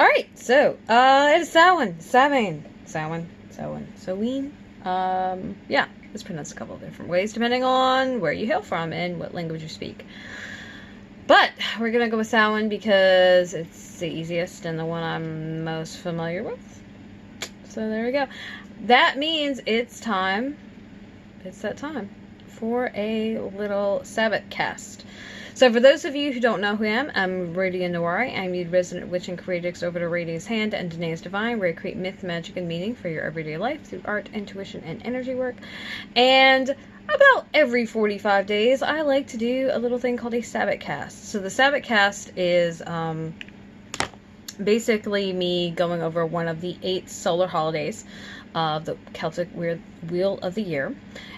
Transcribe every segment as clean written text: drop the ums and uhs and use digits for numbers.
Alright, so, it is Samhain. Yeah, it's pronounced a couple of different ways depending on where you hail from and what language you speak. But we're gonna go with Samhain because it's the easiest and the one I'm most familiar with. So there we go. That means it's that time for a little Sabbat cast. So for those of you who don't know who I am, I'm Aradia Noari. I'm the resident witch and creatrix over to Aradia's Hand and Danae's Divine, where I create myth, magic, and meaning for your everyday life through art, intuition, and energy work. And about every 45 days, I like to do a little thing called a Sabbat cast. So the Sabbat cast is basically me going over one of the 8 solar holidays of the Celtic Wheel of the year.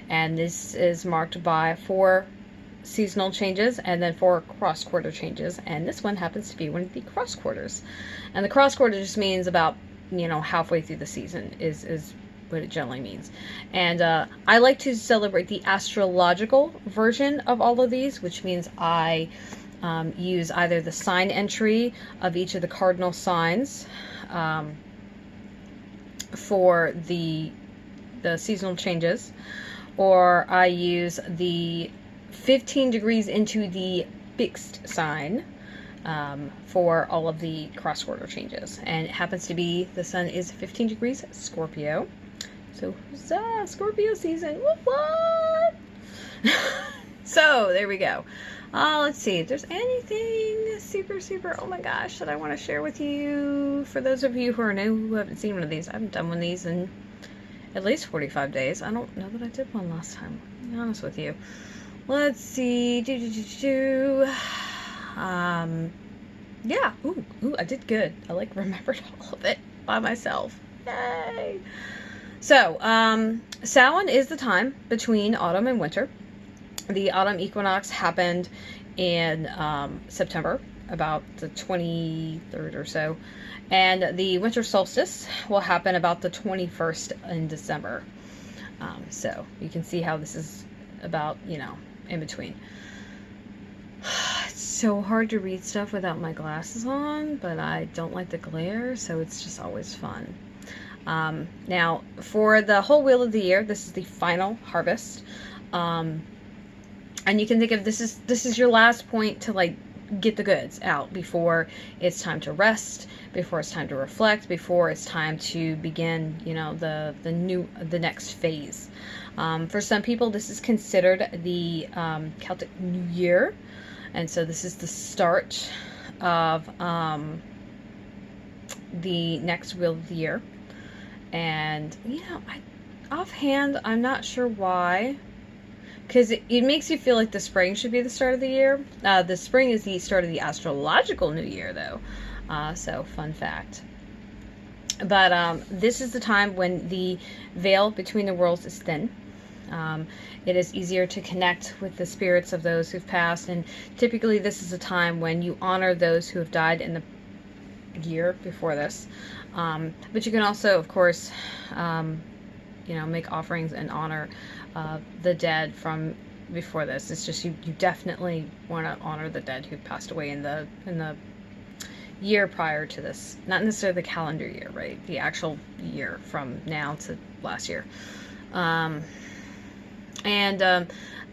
And this is marked by 4 seasonal changes and then 4 cross-quarter changes, and this one happens to be one of the cross-quarters. And the cross-quarter just means about, halfway through the season is what it generally means. And I like to celebrate the astrological version of all of these, which means I use either the sign entry of each of the cardinal signs for the seasonal changes, or I use the 15 degrees into the fixed sign for all of the cross-quarter changes. And it happens to be the sun is 15 degrees Scorpio. So huzzah, Scorpio season. What? So there we go. Let's see if there's anything super, oh my gosh, that I want to share with you. For those of you who are new, who haven't seen one of these, I haven't done one of these in at least 45 days. I don't know that I did one last time, to be honest with you. Let's see. Yeah. Ooh, I did good. I remembered all of it by myself. Yay. So, Samhain is the time between autumn and winter. The autumn equinox happened in September, about the 23rd or so. And the winter solstice will happen about the 21st in December. So you can see how this is about, in between. It's so hard to read stuff without my glasses on, but I don't like the glare, so it's just always fun. Now, for the whole wheel of the year, this is the final harvest. And you can think of this is your last point to get the goods out before it's time to rest, before it's time to reflect, before it's time to begin, the next phase. For some people, this is considered the Celtic New Year, and so this is the start of the next wheel of the year. And offhand, I'm not sure why. Because it makes you feel like the spring should be the start of the year. The spring is the start of the astrological new year, though. So, fun fact. But this is the time when the veil between the worlds is thin. It is easier to connect with the spirits of those who've passed. And typically this is a time when you honor those who have died in the year before this. But you can also, of course, make offerings and honor the dead from before this. It's just you definitely want to honor the dead who passed away in the year prior to this. Not necessarily the calendar year, right? The actual year from now to last year.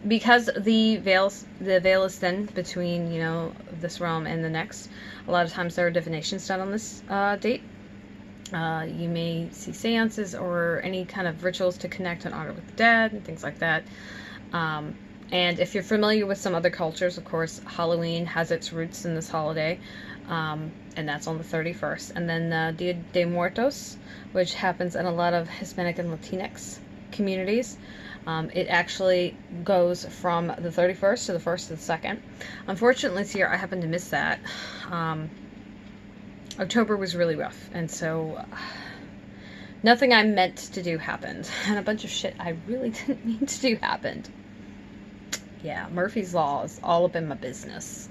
Because the veil is thin between this realm and the next, a lot of times there are divinations done on this date. You may see seances or any kind of rituals to connect and honor with the dead and things like that. And if you're familiar with some other cultures, of course, Halloween has its roots in this holiday, and that's on the 31st. And then Dia de Muertos, which happens in a lot of Hispanic and Latinx communities. It actually goes from the 31st to the 1st to the 2nd. Unfortunately, this year I happened to miss that. October was really rough, and so nothing I meant to do happened, and a bunch of shit I really didn't mean to do happened. Yeah, Murphy's Law is all up in my business.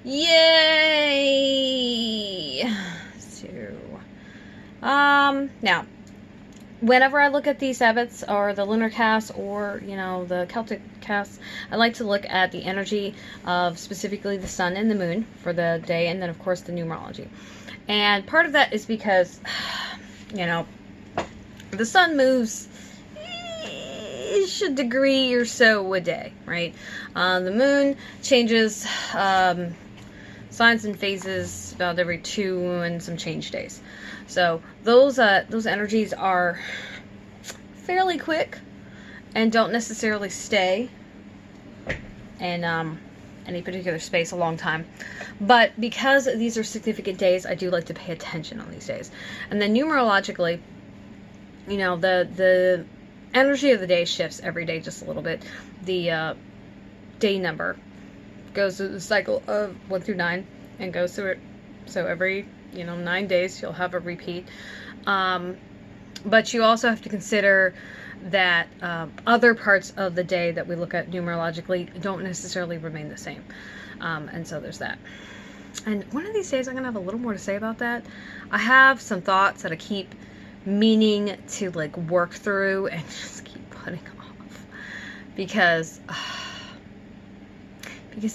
Yay! So, now, whenever I look at these Sabbats or the lunar casts or, you know, the Celtic casts, I like to look at the energy of specifically the sun and the moon for the day, and then of course the numerology. And part of that is because, you know, the sun moves ish a degree or so a day, right? The moon changes signs and phases about every 2 and some change days. So those energies are fairly quick and don't necessarily stay in any particular space a long time. But because these are significant days, I do like to pay attention on these days. And then numerologically, you know, the energy of the day shifts every day just a little bit. The day number goes through the cycle of 1 through 9 and goes through it. So every, you know, 9 days you'll have a repeat. But you also have to consider that other parts of the day that we look at numerologically don't necessarily remain the same. And so there's that. And one of these days I'm going to have a little more to say about that. I have some thoughts that I keep meaning to like work through and just keep putting off. Because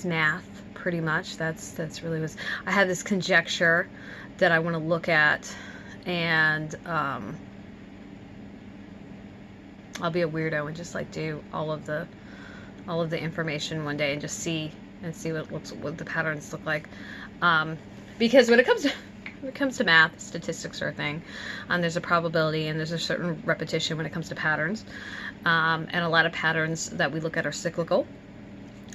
math, pretty much, that's really was. I have this conjecture that I want to look at, and I'll be a weirdo and just like do all of the information one day and just see what the patterns look like. Because when it comes to math, statistics are a thing. There's a probability and there's a certain repetition when it comes to patterns. And a lot of patterns that we look at are cyclical.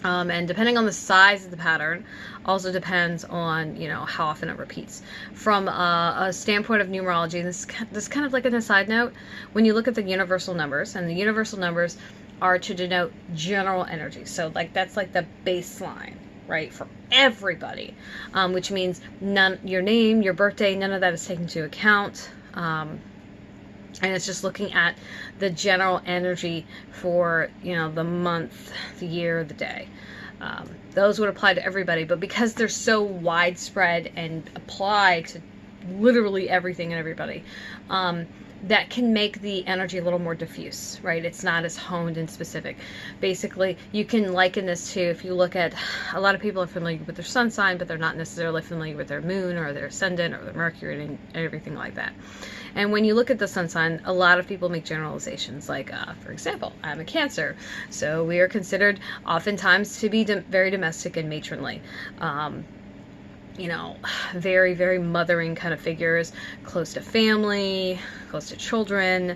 And depending on the size of the pattern also depends on, you know, how often it repeats. From a standpoint of numerology, this is kind of like an aside note, when you look at the universal numbers, and the universal numbers are to denote general energy. So like that's like the baseline, right, for everybody, which means your name, your birthday, none of that is taken into account. And it's just looking at the general energy for, you know, the month, the year, the day. Those would apply to everybody, but because they're so widespread and apply to literally everything and everybody, that can make the energy a little more diffuse, right? It's not as honed and specific. Basically, you can liken this to, if you look at, a lot of people are familiar with their sun sign, but they're not necessarily familiar with their moon or their ascendant or their Mercury and everything like that. And when you look at the sun sign, a lot of people make generalizations, like, for example, I'm a Cancer, so we are considered oftentimes to be very domestic and matronly. You know, very, very mothering kind of figures, close to family, close to children,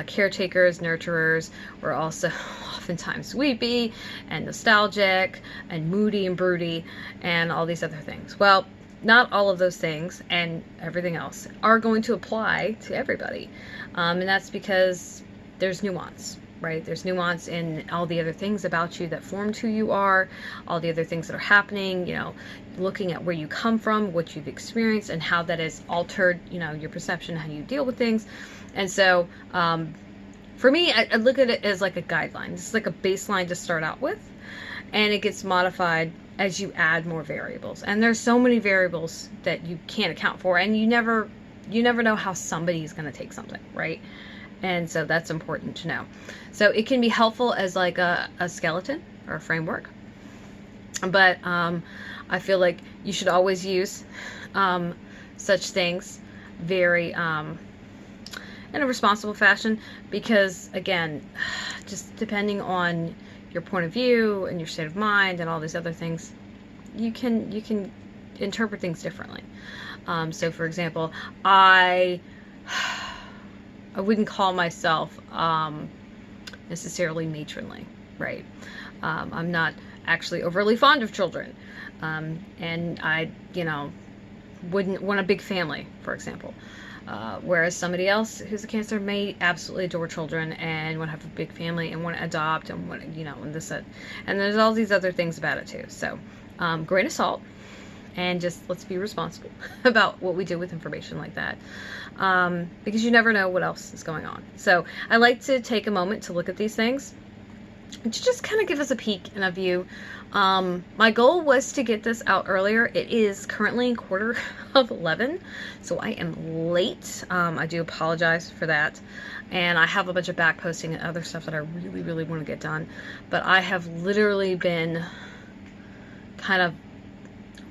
caretakers, nurturers. We're also oftentimes weepy and nostalgic and moody and broody and all these other things. Well, not all of those things and everything else are going to apply to everybody. And that's because there's nuance. Right? There's nuance in all the other things about you that formed who you are, all the other things that are happening, you know, looking at where you come from, what you've experienced, and how that has altered, you know, your perception, how you deal with things. And so, for me, I look at it as like a guideline. It's like a baseline to start out with, and it gets modified as you add more variables. And there's so many variables that you can't account for, and you never know how somebody's going to take something, right? And so that's important to know. So it can be helpful as like a skeleton or a framework. But I feel like you should always use such things very in a responsible fashion, because again, just depending on your point of view and your state of mind and all these other things, you can interpret things differently. So for example, I wouldn't call myself necessarily matronly, right? I'm not actually overly fond of children. And I, you know, wouldn't want a big family, for example. Whereas somebody else who's a Cancer may absolutely adore children and want to have a big family and want to adopt and want to, you know, and and there's all these other things about it too. So, grain of salt. And just let's be responsible about what we do with information like that, because you never know what else is going on. So I like to take a moment to look at these things to just kind of give us a peek and a view. My goal was to get this out earlier. It is currently 11:15, so I am late. I do apologize for that. And I have a bunch of back posting and other stuff that I really, really want to get done. But I have literally been kind of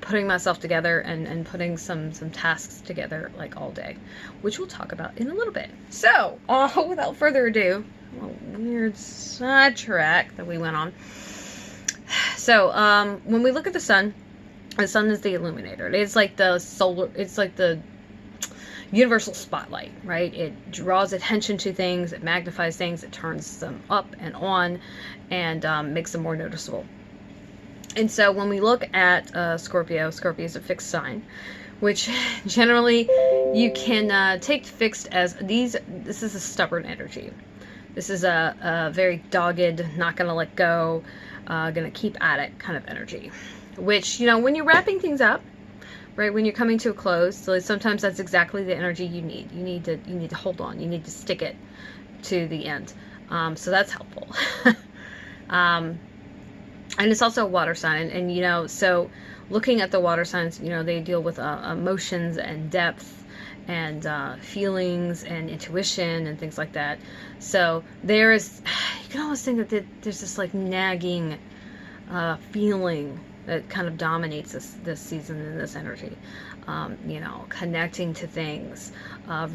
putting myself together and putting some tasks together like all day, which we'll talk about in a little bit. So, without further ado, a weird sidetrack that we went on. So, when we look at the sun is the illuminator. It's like the solar, it's like the universal spotlight, right? It draws attention to things, it magnifies things, it turns them up and on, and makes them more noticeable. And so when we look at Scorpio is a fixed sign, which generally you can take fixed as this is a stubborn energy. This is a very dogged, not going to let go, going to keep at it kind of energy. Which, you know, when you're wrapping things up, right, when you're coming to a close, so sometimes that's exactly the energy you need. You need to hold on. You need to stick it to the end. So that's helpful. And it's also a water sign, and you know, so looking at the water signs, you know, they deal with emotions and depth and feelings and intuition and things like that. So you can almost think that there's this like nagging feeling that kind of dominates this season and this energy. You know, connecting to things,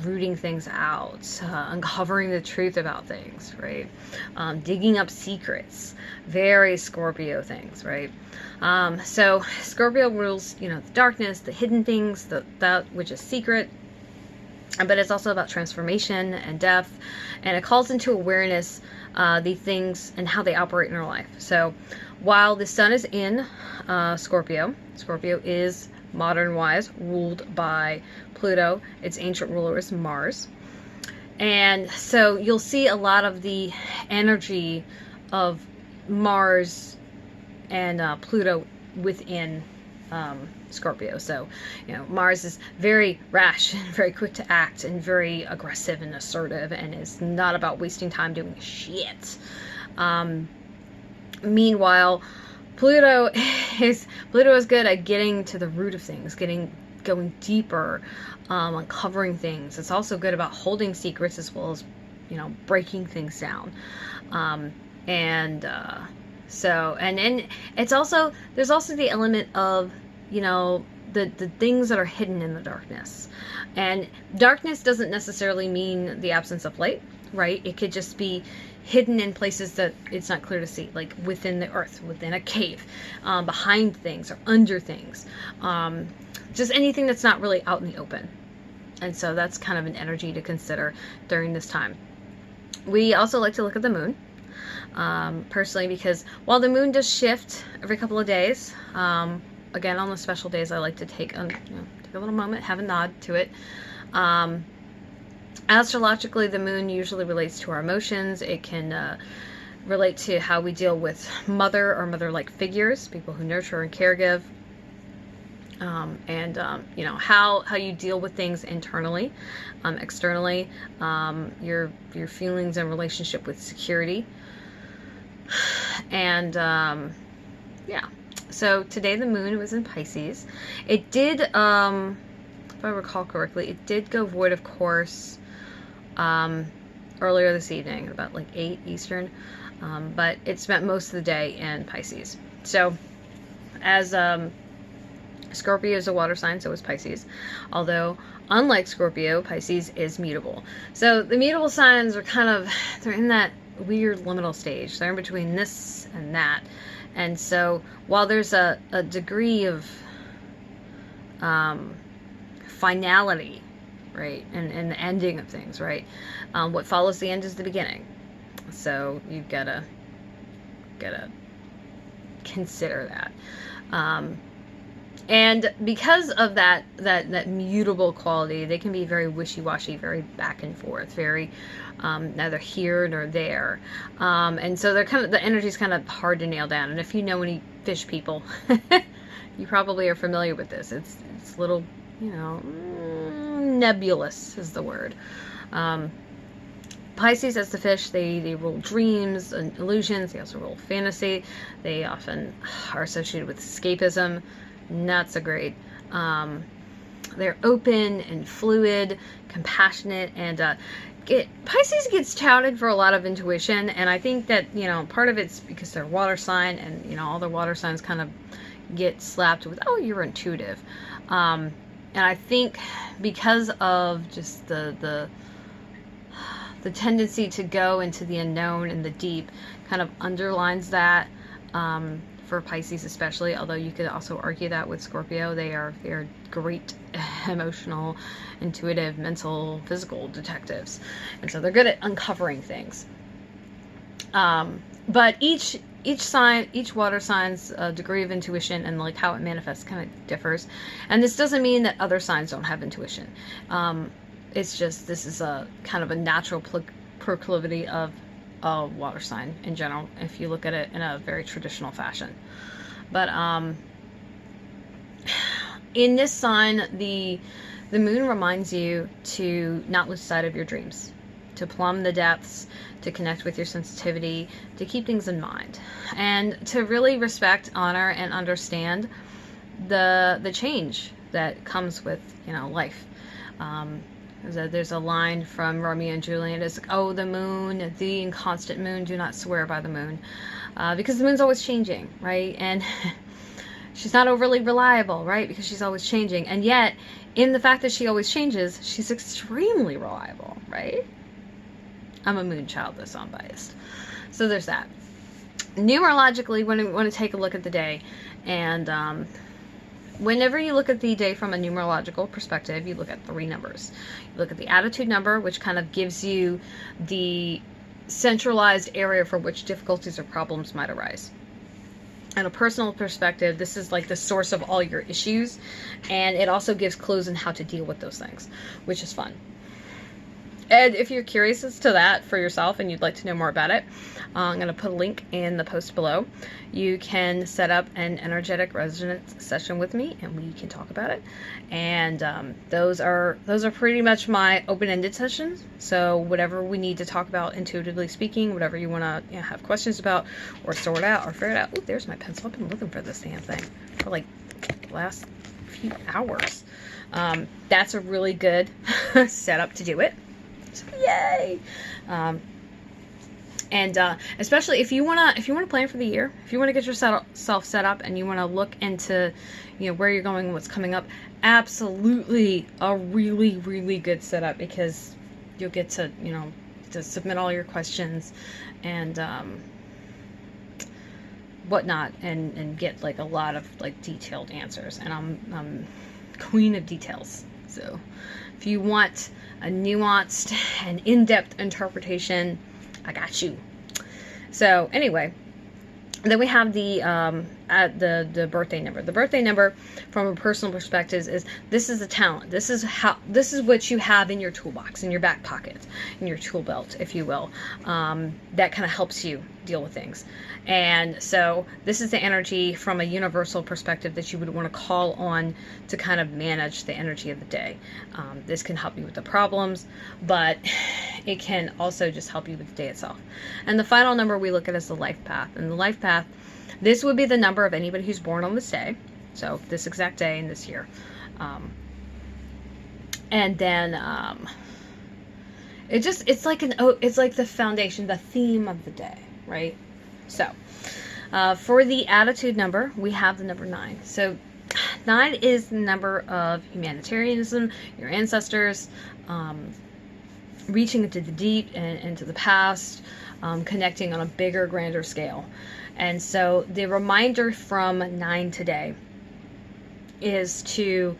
rooting things out, uncovering the truth about things, right? Digging up secrets, very Scorpio things, right? So Scorpio rules, you know, the darkness, the hidden things, that which is secret, but it's also about transformation and depth, and it calls into awareness the things and how they operate in our life. So while the sun is in Scorpio is modern-wise ruled by Pluto. Its ancient ruler is Mars. And so you'll see a lot of the energy of Mars and Pluto within Scorpio. So, you know, Mars is very rash and very quick to act and very aggressive and assertive and is not about wasting time doing shit. Meanwhile, Pluto is good at getting to the root of things, going deeper, uncovering things. It's also good about holding secrets as well as, you know, breaking things down. And then there's also the element of, you know, the things that are hidden in the darkness. And darkness doesn't necessarily mean the absence of light, right? It could just be hidden in places that it's not clear to see, like within the earth, within a cave, behind things or under things, just anything that's not really out in the open. And so that's kind of an energy to consider during this time. We also like to look at the moon, personally, because while the moon does shift every couple of days, again, on the special days, I like to take a little moment, have a nod to it. Astrologically, the moon usually relates to our emotions. It can relate to how we deal with mother or mother-like figures, people who nurture and caregive, you know, how you deal with things internally, externally, your feelings and relationship with security, and yeah. So today the moon was in Pisces. It did, if I recall correctly, it did go void of course earlier this evening, about like 8 Eastern, but it spent most of the day in Pisces. So as Scorpio is a water sign, so is Pisces, although unlike Scorpio, Pisces is mutable. So the mutable signs are they're in that weird liminal stage. They're in between this and that. And so while there's a degree of finality, right, and the ending of things, right, what follows the end is the beginning. So you've gotta consider that. And because of that mutable quality, they can be very wishy-washy, very back and forth, very neither here nor there. And so the energy is kind of hard to nail down. And if you know any fish people, you probably are familiar with this. It's little, you know, nebulous is the word. Pisces as the fish, they rule dreams and illusions. They also rule fantasy. They often are associated with escapism. Not so great. They're open and fluid, compassionate, and Pisces gets touted for a lot of intuition, and I think that, you know, part of it's because they're water sign, and, you know, all the water signs kind of get slapped with, oh, you're intuitive. And I think because of just the tendency to go into the unknown and the deep kind of underlines that, for Pisces especially, although you could also argue that with Scorpio. They are great emotional, intuitive, mental, physical detectives, and so they're good at uncovering things. But each sign, each water sign's degree of intuition and like how it manifests kind of differs, and this doesn't mean that other signs don't have intuition. It's just this is a kind of a natural proclivity of a water sign in general, if you look at it in a very traditional fashion. But in this sign, the moon reminds you to not lose sight of your dreams, to plumb the depths, to connect with your sensitivity, to keep things in mind, and to really respect, honor, and understand the change that comes with, you know, life. There's a line from Romeo and Juliet. It's like, oh, the moon, the inconstant moon, do not swear by the moon. Because the moon's always changing, right? And she's not overly reliable, right? Because she's always changing. And yet, in the fact that she always changes, she's extremely reliable, right? I'm a moon child, though, so I'm biased. So there's that. Numerologically, when we want to take a look at the day, and whenever you look at the day from a numerological perspective, you look at 3 numbers. You look at the attitude number, which kind of gives you the centralized area for which difficulties or problems might arise. On a personal perspective, this is like the source of all your issues, and it also gives clues on how to deal with those things, which is fun. And if you're curious as to that for yourself and you'd like to know more about it, I'm going to put a link in the post below. You can set up an energetic resonance session with me and we can talk about it. And those are pretty much my open-ended sessions. So whatever we need to talk about intuitively speaking, whatever you want to, you know, have questions about or sort out or figure it out. Ooh, there's my pencil. I've been looking for this damn thing for like the last few hours. That's a really good setup to do it. Yay! And especially if you wanna plan for the year, if you wanna get yourself set up and you wanna look into, you know, where you're going and what's coming up, absolutely a really, really good setup, because you'll get to, you know, to submit all your questions and whatnot, and get like a lot of like detailed answers. And I'm queen of details. So if you want a nuanced and in-depth interpretation, I got you. So anyway, then we have the birthday number. The birthday number, from a personal perspective, is this is a talent. This is what you have in your toolbox, in your back pocket, in your tool belt, if you will. That kind of helps you deal with things. And so this is the energy from a universal perspective that you would want to call on to kind of manage the energy of the day. This can help you with the problems, but it can also just help you with the day itself. And the final number we look at is the life path. And the life path, this would be the number of anybody who's born on this day, so this exact day in this year. And then it's like the foundation, the theme of the day, right? So for the attitude number, we have the number 9. So 9 is the number of humanitarianism, your ancestors, reaching into the deep and into the past, connecting on a bigger, grander scale. And so the reminder from 9 today is to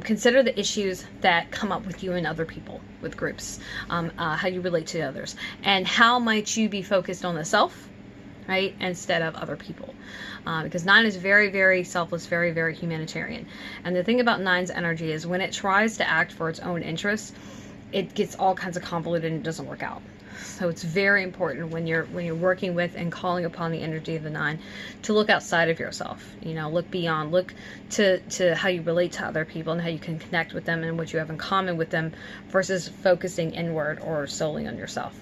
consider the issues that come up with you and other people, with groups, how you relate to others, and how might you be focused on the self, right, instead of other people. Because 9 is very, very selfless, very, very humanitarian. And the thing about 9's energy is when it tries to act for its own interests, it gets all kinds of convoluted and it doesn't work out. So it's very important when you're working with and calling upon the energy of the 9 to look outside of yourself. You know, look beyond, look to how you relate to other people and how you can connect with them and what you have in common with them versus focusing inward or solely on yourself.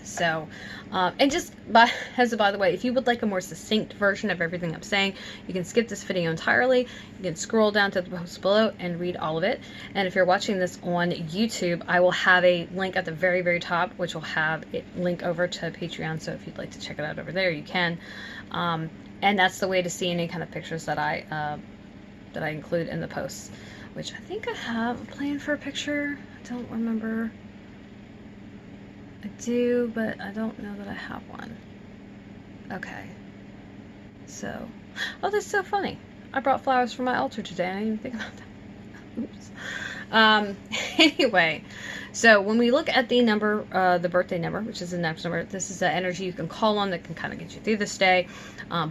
So, and just by the way, if you would like a more succinct version of everything I'm saying, you can skip this video entirely. You can scroll down to the post below and read all of it. And if you're watching this on YouTube, I will have a link at the very, very top, which will have it link over to Patreon. So if you'd like to check it out over there, you can. And that's the way to see any kind of pictures that I include in the posts, which I think I have a plan for a picture. I don't remember. I do, but I don't know that I have one. Okay. So, oh, that's so funny. I brought flowers for my altar today. I didn't even think about that. Oops. Anyway, so when we look at the number, the birthday number, which is the next number, this is the energy you can call on that can kind of get you through this day,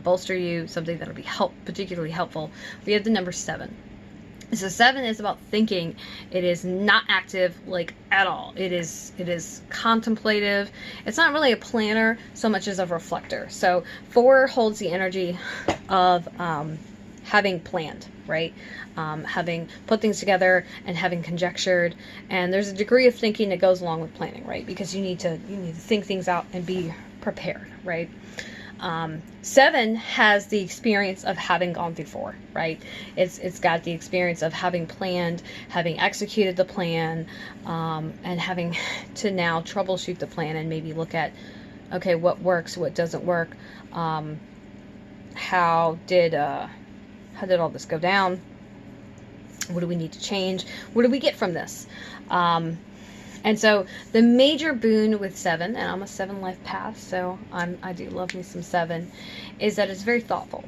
bolster you, something that'll be particularly helpful. We have the number 7. So 7 is about thinking. It is not active, like, at all. It is contemplative. It's not really a planner so much as a reflector. So 4 holds the energy of having planned, right? Having put things together and having conjectured. And there's a degree of thinking that goes along with planning, right? Because you need to think things out and be prepared, right? 7 has the experience of having gone through 4, right? It's got the experience of having planned, having executed the plan, and having to now troubleshoot the plan and maybe look at, okay, what works, what doesn't work, how did all this go down? What do we need to change? What do we get from this? And so the major boon with 7, and I'm a 7 life path, so I do love me some 7, is that it's very thoughtful.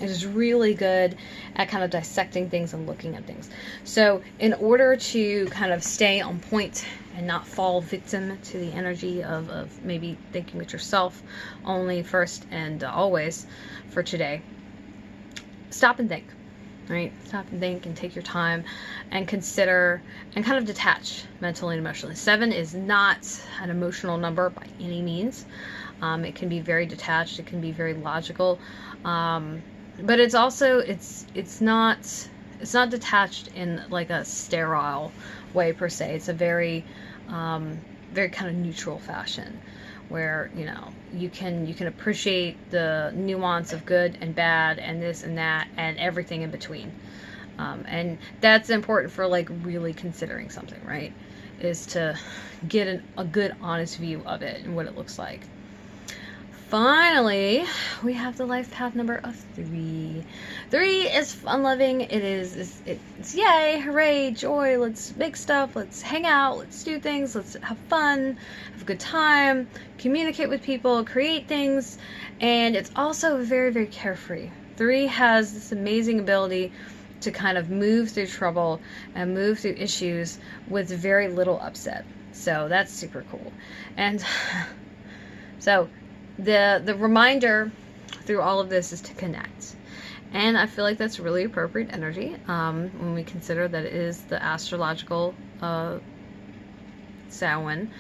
It is really good at kind of dissecting things and looking at things. So in order to kind of stay on point and not fall victim to the energy of maybe thinking with yourself only first and always for today, stop and think. Right? Stop and think and take your time and consider and kind of detach mentally and emotionally. 7 is not an emotional number by any means. It can be very detached. It can be very logical. But it's also, it's not detached in like a sterile way per se. It's a very, very kind of neutral fashion where, you know, you can appreciate the nuance of good and bad and this and that and everything in between. And that's important for like really considering something, right? Is to get a good honest view of it and what it looks like. Finally, we have the life path number of 3. 3 is fun-loving. It's yay, hooray, joy, let's make stuff, let's hang out, let's do things, let's have fun, have a good time, communicate with people, create things, and it's also very, very carefree. 3 has this amazing ability to kind of move through trouble and move through issues with very little upset. So that's super cool. And so the reminder through all of this is to connect. And I feel like that's really appropriate energy when we consider that it is the astrological Samhain,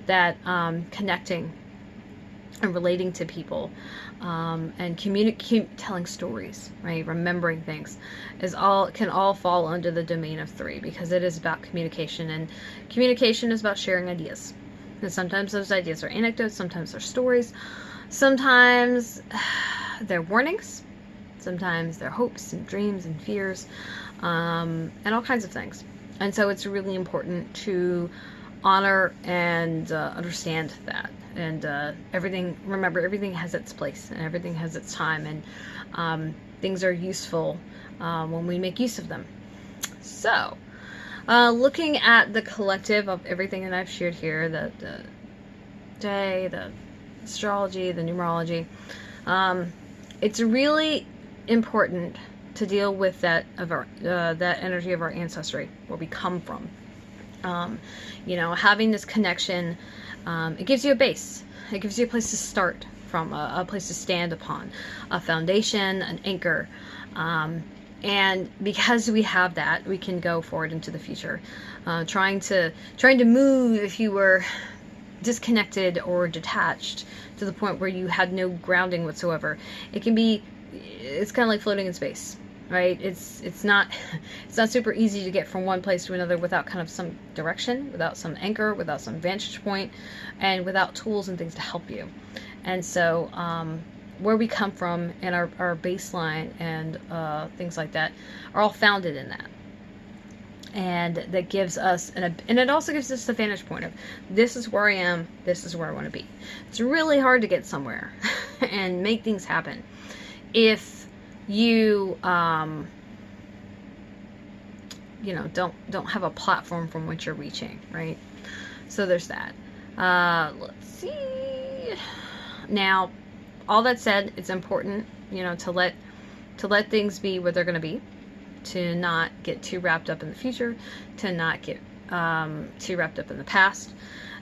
that connecting and relating to people and telling stories, right? Remembering things can all fall under the domain of 3 because it is about communication, and communication is about sharing ideas. And sometimes those ideas are anecdotes, sometimes they're stories, sometimes they're warnings, sometimes they're hopes and dreams and fears, and all kinds of things. And so it's really important to honor and understand that. And remember, everything has its place and everything has its time, and things are useful when we make use of them. So, looking at the collective of everything that I've shared here, the day, the astrology, the numerology, it's really important to deal with that energy of our ancestry, where we come from. Having this connection, it gives you a base. It gives you a place to start from, a place to stand upon, a foundation, an anchor. And because we have that, we can go forward into the future, trying to move if you were disconnected or detached to the point where you had no grounding whatsoever. It's kind of like floating in space, right? It's not super easy to get from one place to another without kind of some direction, without some anchor, without some vantage point, and without tools and things to help you. And so where we come from and our baseline and things like that are all founded in that. And that gives us, and it also gives us the vantage point of, this is where I am, this is where I want to be. It's really hard to get somewhere and make things happen if you, you know, don't have a platform from which you're reaching, right? So there's that. Let's see. Now, all that said, it's important, you know, to let things be what they're going to be, to not get too wrapped up in the future, to not get too wrapped up in the past,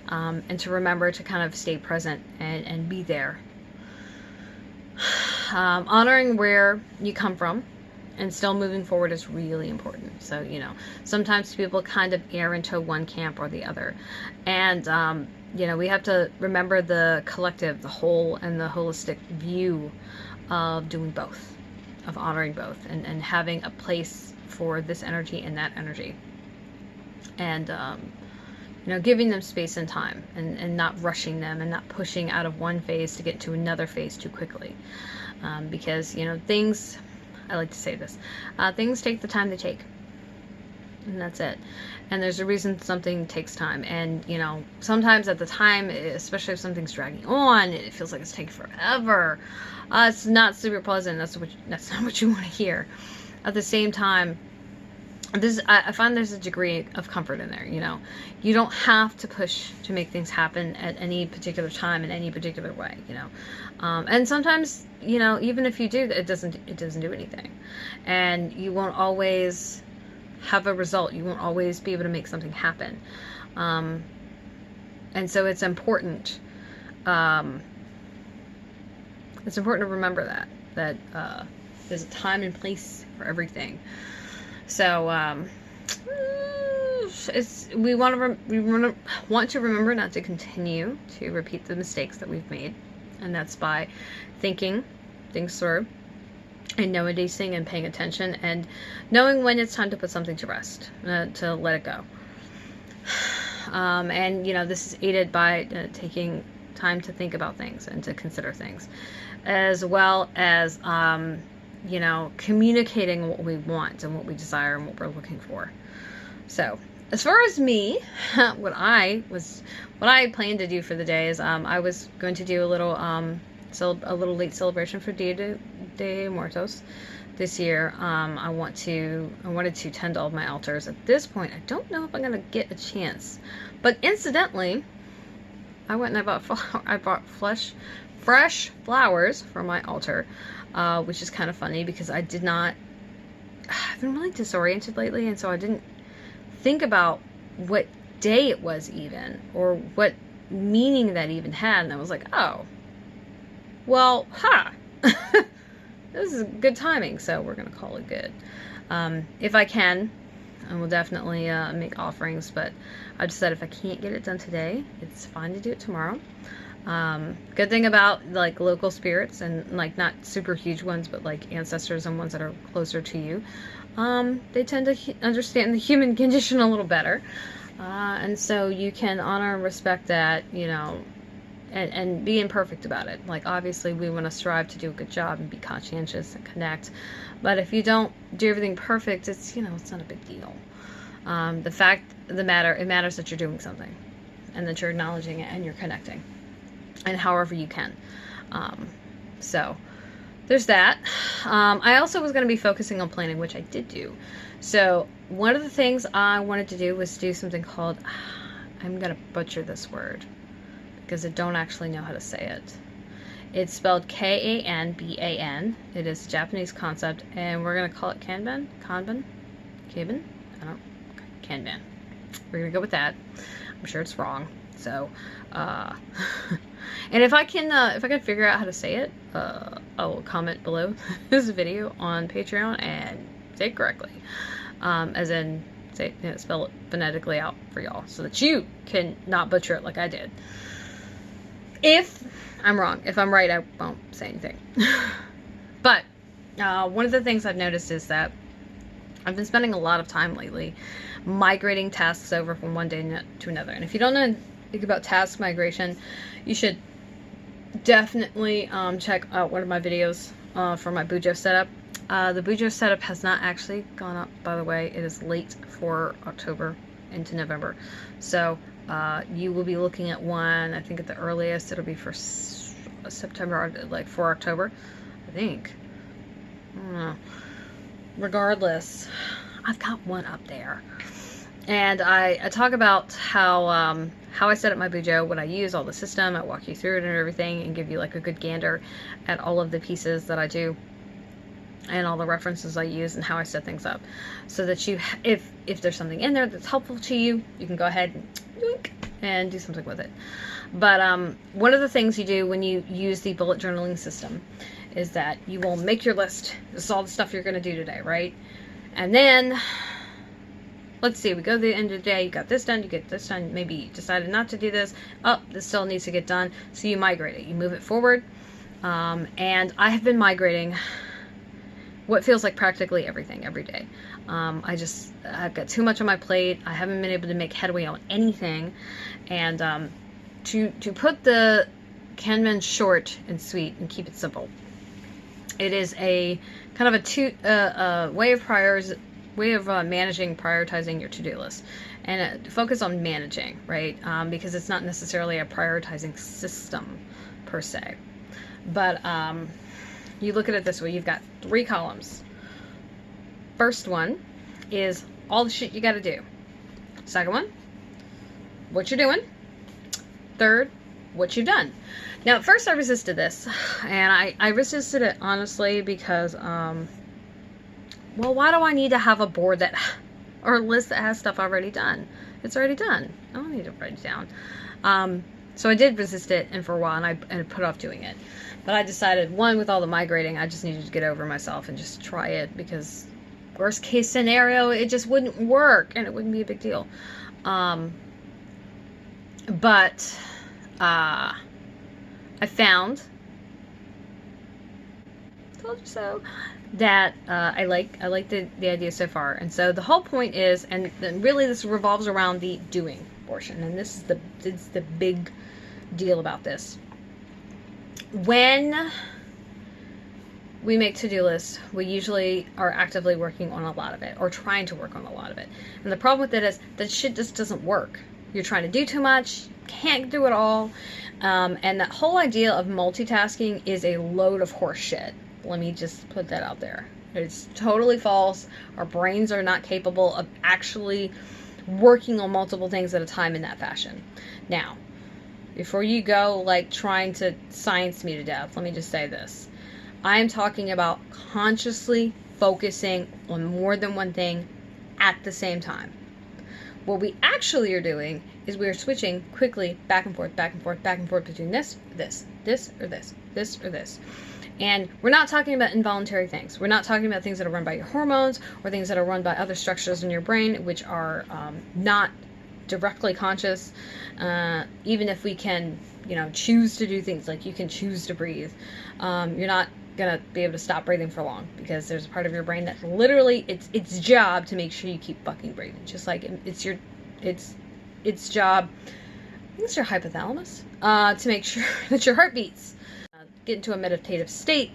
and to remember to kind of stay present and be there. Honoring where you come from and still moving forward is really important. So, you know, sometimes people kind of err into one camp or the other. And, you know, we have to remember the collective, the whole, and the holistic view of doing both, of honoring both, and having a place for this energy and that energy. And, you know, giving them space and time, and not rushing them, and not pushing out of one phase to get to another phase too quickly. Because, you know, things, I like to say this, things take the time they take. And that's it. And there's a reason something takes time. And, you know, sometimes at the time, especially if something's dragging on, it feels like it's taking forever. It's not super pleasant. That's not what you want to hear. At the same time, I find there's a degree of comfort in there. You know, you don't have to push to make things happen at any particular time in any particular way. You know, and sometimes, you know, even if you do, it doesn't do anything, and you won't always have a result. You won't always be able to make something happen, and so it's important. It's important to remember that there's a time and place for everything. So we want to remember not to continue to repeat the mistakes that we've made, and that's by thinking things through, and noticing and paying attention, and knowing when it's time to put something to rest, to let it go. And, you know, this is aided by taking time to think about things and to consider things, as well as you know, communicating what we want and what we desire and what we're looking for. So, as far as me, what I planned to do for the day is I was going to do a little late celebration for Dia de Muertos this year. I wanted to tend all of my altars. At this point, I don't know if I'm gonna get a chance. But incidentally, I went and I bought fresh flowers for my altar. Which is kind of funny because I've been really disoriented lately, and so I didn't think about what day it was even, or what meaning that even had, and I was like, oh, well, this is good timing, so we're gonna call it good. If I can, I will definitely make offerings, but I just said if I can't get it done today, it's fine to do it tomorrow. Good thing about like local spirits, and like not super huge ones, but like ancestors and ones that are closer to you, they tend to understand the human condition a little better, and so you can honor and respect that, you know, and be imperfect about it. Like, obviously we want to strive to do a good job and be conscientious and connect, but if you don't do everything perfect, it's, you know, it's not a big deal. The fact of the matter, it matters that you're doing something, and that you're acknowledging it and you're connecting, and however you can. So there's that. I also was going to be focusing on planning, which I did do. So one of the things I wanted to do was do something called, I'm going to butcher this word because I don't actually know how to say it. It's spelled Kanban. It is a Japanese concept, and we're going to call it Kanban? Kanban? Kanban? I don't know. Kanban. We're going to go with that. I'm sure it's wrong. So, and if I can figure out how to say it, I will comment below this video on Patreon and say it correctly. As in, say, spell it phonetically out for y'all so that you can not butcher it like I did. If I'm wrong, if I'm right, I won't say anything. But one of the things I've noticed is that I've been spending a lot of time lately migrating tasks over from one day to another. And if you don't know anything about task migration, you should definitely check out one of my videos for my Bujo setup. The Bujo setup has not actually gone up, by the way. It is late for October into November. So you will be looking at one, I think at the earliest, it'll be for September, or like for October, I think. I don't know. Regardless, I've got one up there. And I talk about how I set up my Bujo, what I use, all the system. I walk you through it and everything, and give you like a good gander at all of the pieces that I do, and all the references I use, and how I set things up, so that you, if there's something in there that's helpful to you, you can go ahead and do something with it. But one of the things you do when you use the bullet journaling system is that you will make your list. This is all the stuff you're going to do today, right? And then, let's see, we go to the end of the day, you got this done, you get this done, maybe you decided not to do this, oh, this still needs to get done, so you migrate it, you move it forward. And I have been migrating what feels like practically everything every day. I've got too much on my plate, I haven't been able to make headway on anything, and to put the Kanban short and sweet and keep it simple, it is a kind of a way of managing, prioritizing your to-do list, and focus on managing, right? Because it's not necessarily a prioritizing system per se, but you look at it this way: you've got 3 columns. First one is all the shit you got to do. Second one, what you're doing. Third, what you've done. Now, at first I resisted this, and I resisted it honestly because, well, why do I need to have a board that, or a list that has stuff already done? It's already done. I don't need to write it down. So I did resist it, and for a while, and I put off doing it. But I decided, one, with all the migrating, I just needed to get over myself and just try it, because worst case scenario, it just wouldn't work, and it wouldn't be a big deal. But I found, told you so, that I like the idea so far. And so the whole point is, and really this revolves around the doing portion, and this is the big deal about this. When we make to-do lists, we usually are actively working on a lot of it, or trying to work on a lot of it. And the problem with it is that shit just doesn't work. You're trying to do too much, can't do it all, and that whole idea of multitasking is a load of horse shit. Let me just put that out there. It's totally false. Our brains are not capable of actually working on multiple things at a time in that fashion. Now, before you go like trying to science me to death, let me just say this. I am talking about consciously focusing on more than one thing at the same time. What we actually are doing is we are switching quickly back and forth, back and forth, back and forth between this, or this. And we're not talking about involuntary things. We're not talking about things that are run by your hormones, or things that are run by other structures in your brain, which are not directly conscious. Even if we can, choose to do things, like you can choose to breathe, you're not gonna be able to stop breathing for long, because there's a part of your brain that literally its job to make sure you keep fucking breathing. Just like its job, I think it's your hypothalamus, to make sure that your heart beats, get into a meditative state,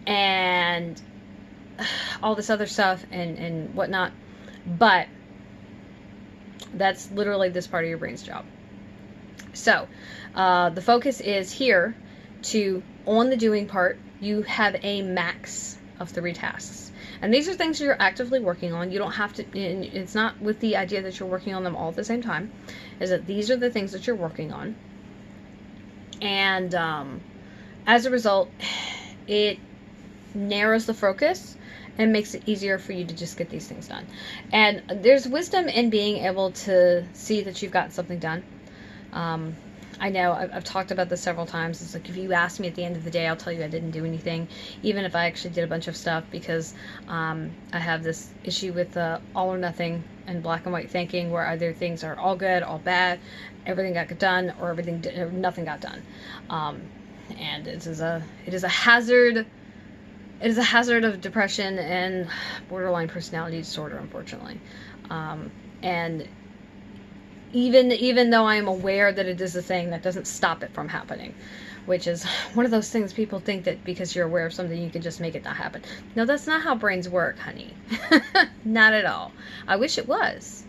and all this other stuff and whatnot. But that's literally this part of your brain's job. So the focus is here to, on the doing part, you have a max of 3 tasks. And these are things you're actively working on. You don't have to, it's not with the idea that you're working on them all at the same time, is that these are the things that you're working on. And as a result, it narrows the focus and makes it easier for you to just get these things done. And there's wisdom in being able to see that you've gotten something done. I know I've talked about this several times. It's like if you ask me at the end of the day, I'll tell you I didn't do anything, even if I actually did a bunch of stuff, because I have this issue with all or nothing and black and white thinking, where either things are all good, all bad, everything got done, or nothing got done. And it is a hazard. It is a hazard of depression and borderline personality disorder, unfortunately. And even though I am aware that it is a thing, that doesn't stop it from happening, which is one of those things people think that because you're aware of something, you can just make it not happen. No, that's not how brains work, honey. Not at all. I wish it was.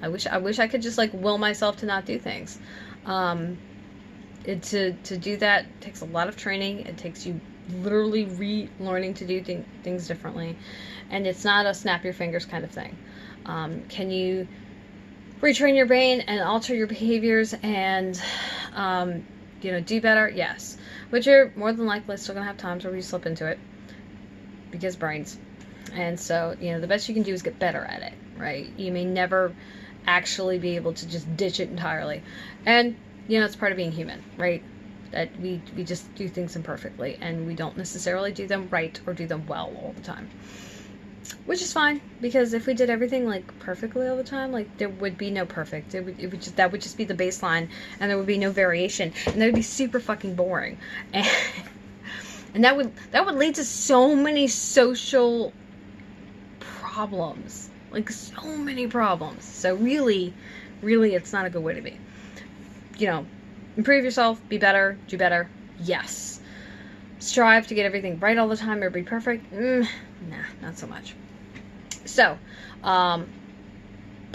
I wish I could just like will myself to not do things. To do that takes a lot of training. It takes you literally relearning to do things differently, and it's not a snap your fingers kind of thing. Can you retrain your brain and alter your behaviors and do better? Yes, but you're more than likely still gonna have times where you slip into it, because brains. And so the best you can do is get better at it, right? You may never actually be able to just ditch it entirely, and it's part of being human, right? That we just do things imperfectly, and we don't necessarily do them right or do them well all the time. Which is fine, because if we did everything like perfectly all the time, like there would be no perfect. That would just be the baseline, and there would be no variation, and that would be super fucking boring, and that would lead to so many social problems, like so many problems. So really, it's not a good way to be. Improve yourself, be better, do better. Yes. Strive to get everything right all the time or be perfect. Nah, not so much. So, I'll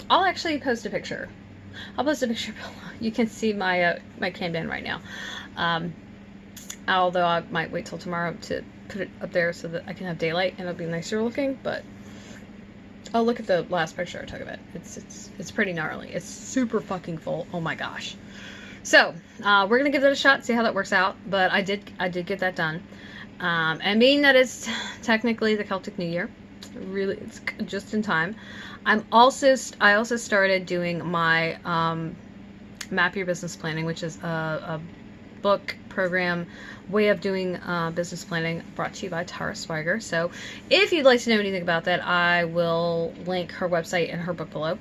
actually post a picture. I'll post a picture below. You can see my my cam in right now. Although I might wait till tomorrow to put it up there so that I can have daylight and it'll be nicer looking. But I'll look at the last picture I took of it. It's pretty gnarly. It's super fucking full. Oh my gosh. So, we're gonna give that a shot, see how that works out. But I did get that done. And being that it's technically the Celtic New Year, really, it's just in time. I also started doing my Map Your Business Planning, which is a book program way of doing business planning, brought to you by Tara Swiger. So, if you'd like to know anything about that, I will link her website and her book below,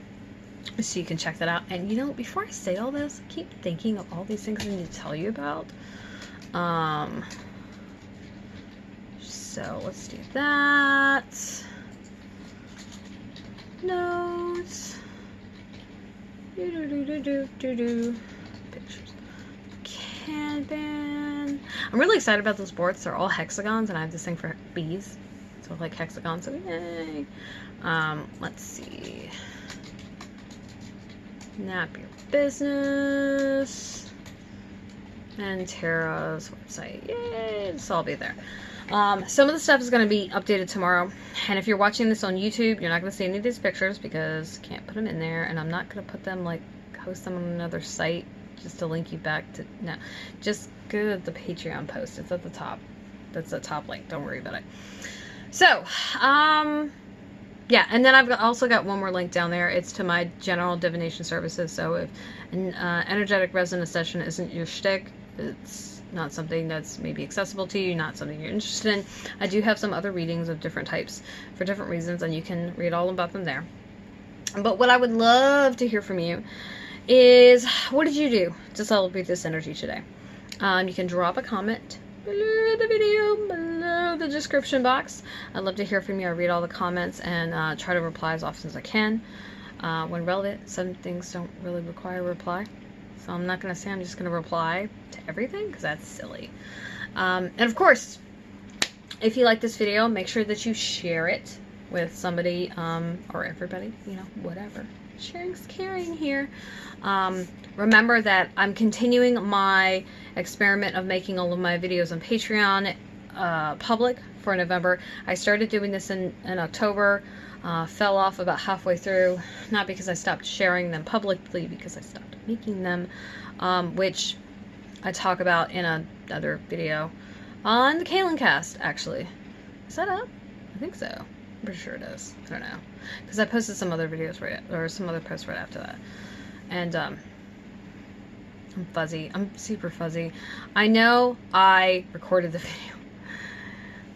so you can check that out. And before I say all this, I keep thinking of all these things I need to tell you about. So let's do that. Notes. Pictures. Kanban. I'm really excited about those boards. They're all hexagons, and I have this thing for bees. So like hexagons. So yay. Let's see. Nap Your Business, and Tara's website. Yay! This will all be there. Some of the stuff is going to be updated tomorrow, and if you're watching this on YouTube, you're not going to see any of these pictures because I can't put them in there, and I'm not going to put them host them on another site just to link you back to. No, just go to the Patreon post. It's at the top. That's the top link. Don't worry about it. So, yeah, and then I've also got one more link down there. It's to my general divination services. So if an energetic resonance session isn't your shtick, it's not something that's maybe accessible to you, not something you're interested in, I do have some other readings of different types for different reasons, and you can read all about them there. But what I would love to hear from you is, what did you do to celebrate this energy today? You can drop a comment below the video, below the description box. I'd love to hear from you. I read all the comments and try to reply as often as I can. When relevant, some things don't really require a reply. So I'm not going to say I'm just going to reply to everything, because that's silly. And of course, if you like this video, make sure that you share it with somebody, or everybody, whatever. Sharing's caring here. Remember that I'm continuing my experiment of making all of my videos on Patreon public for November. I started doing this in October, fell off about halfway through, not because I stopped sharing them publicly, because I stopped making them, which I talk about in another video on the Kaylin Cast, actually. Is that up? I think so. I'm pretty sure it is. I don't know, because I posted some other videos or some other posts right after that. And I'm fuzzy. I'm super fuzzy. I know I recorded the video.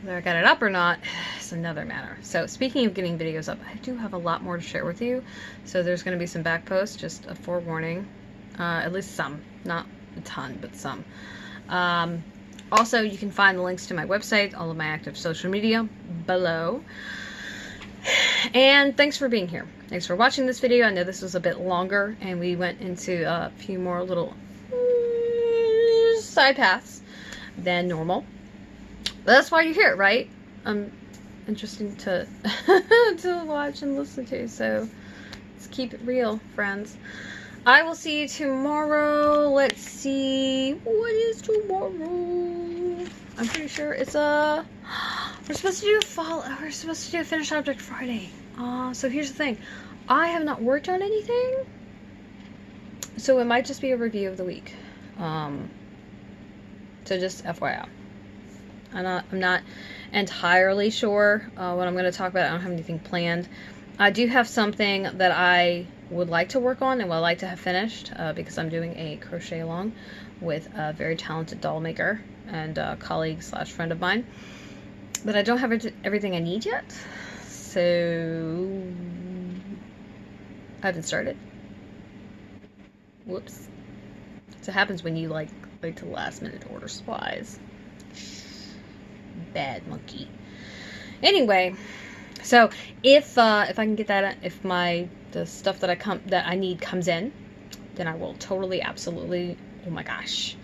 Whether I got it up or not is another matter. So speaking of getting videos up, I do have a lot more to share with you. So there's going to be some back posts, just a forewarning. At least some. Not a ton, but some. Also, you can find the links to my website, all of my active social media below. And thanks for being here. Thanks for watching this video. I know this was a bit longer, and we went into a few more little side paths than normal. But that's why you're here, right? Interesting to to watch and listen to. So let's keep it real, friends. I will see you tomorrow. Let's see, what is tomorrow? I'm pretty sure it's we're supposed to do we're supposed to do a finished object Friday. So here's the thing. I have not worked on anything, so it might just be a review of the week. So just FYI. I'm not entirely sure what I'm going to talk about. I don't have anything planned. I do have something that I would like to work on and would like to have finished because I'm doing a crochet along with a very talented doll maker and colleague slash friend of mine. But I don't have everything I need yet, so I haven't started. Whoops. So it happens when you like wait till the last minute to order supplies. Bad monkey. Anyway, so if I can get that, if the stuff that I need comes in, then I will totally, absolutely, oh my gosh,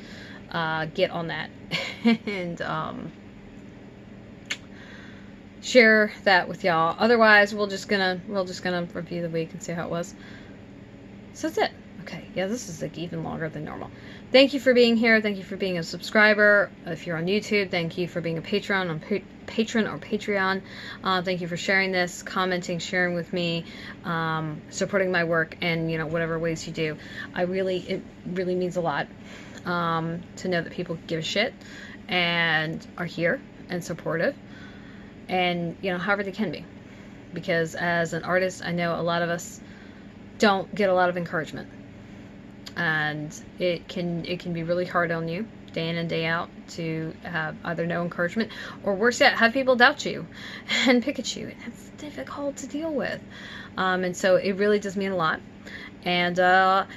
get on that and share that with y'all. Otherwise, we're just gonna review the week and see how it was. So that's it. Okay, yeah, this is like even longer than normal. Thank you for being here. Thank you for being a subscriber. If you're on YouTube, thank you for being a patron on Patreon or Patreon. Thank you for sharing this, commenting, sharing with me, supporting my work, and whatever ways you do. It really means a lot to know that people give a shit and are here and supportive, and however they can be. Because as an artist, I know a lot of us don't get a lot of encouragement. And it can be really hard on you day in and day out to have either no encouragement, or worse yet, have people doubt you and pick at you. And it's difficult to deal with. And so it really does mean a lot. And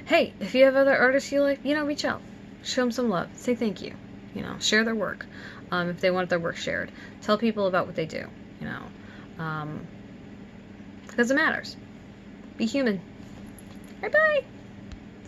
hey, if you have other artists you like, reach out, show them some love, say thank you, share their work if they want their work shared. Tell people about what they do, because it matters. Be human. Bye bye.